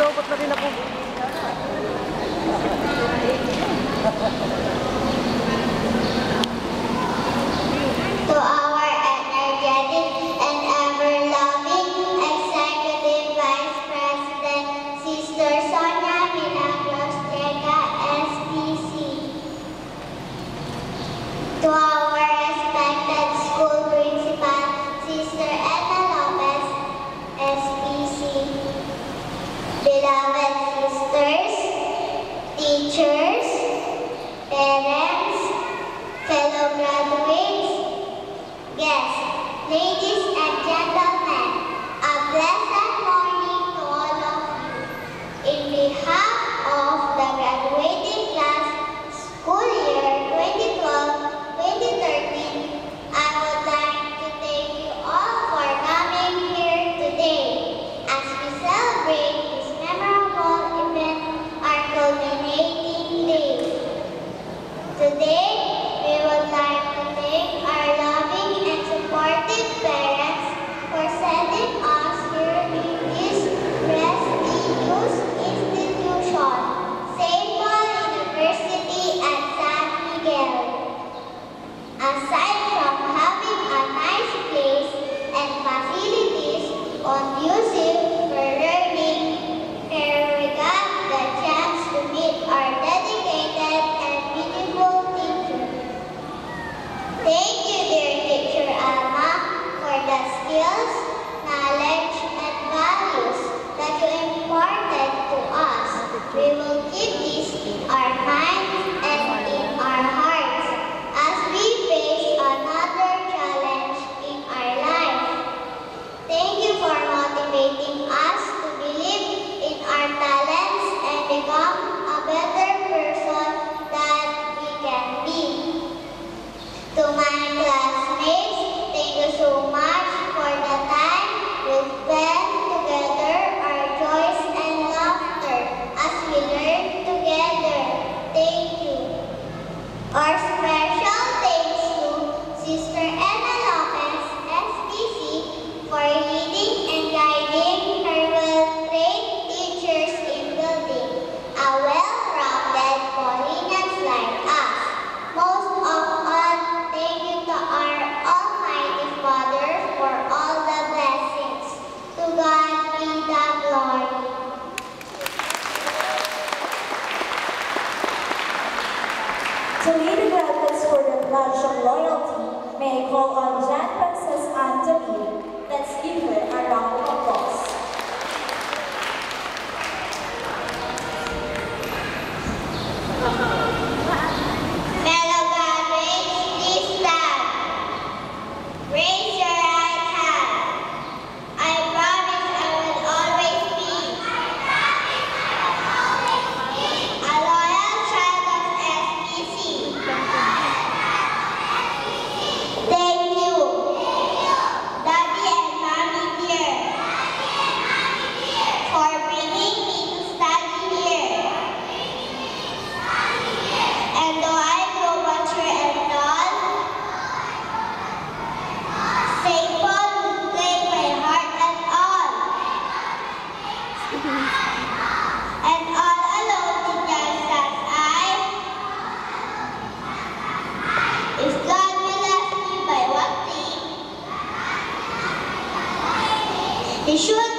Nalobot na rin ako. To our energetic and ever-loving Executive Vice President, Sister Sonia Milagros Trega, SPC. To our respected school principal, Sister Ella Lopez, SPC. Beloved sisters, teachers, parents, fellow graduates, guests, ladies and gentlemen, a blessed morning to all of you. In behalf of the graduating class, school year 2012-2013, I would like to thank you all for coming here today as we celebrate this memorable event, our culminating day. Today, we would like to thank our loving and supportive parents for sending us here in this prestigious institution, St. Paul University at San Miguel. Aside from having a nice place and facilities conducive for learning, here we got the chance to meet our dedicated and beautiful teachers. Thank you, dear teacher Alma, for the skills, knowledge, and values that you imparted to us. We will keep this in our minds and in our hearts as we face another challenge in our life. Thank you for motivating us to believe in our talents and become a better person that we can be. To my classmates, thank you so much for the time we've spent together, our joys and laughter as we learn together. Thank you. Our special thanks to Sister Ella Lopez, SPC, for leading and guiding her well-trained teachers in building a well-rounded Paulinians like us. Most of all, thank you to our Almighty Father for all the blessings. To God be the glory. To lead the graduates for the pledge of loyalty, may I call on Jan Princess Anne Damir. Let's give her a round of applause. Fellow graduates, please stand. Raise your right hand. I promise I will always be a loyal child of SPC. Thank you, Daddy and Mommy dear, for bringing me to study here. And though I grow mature and tall, St. Paul will claim my heart and all. And all alone in just as if God will ask me by what thing, He should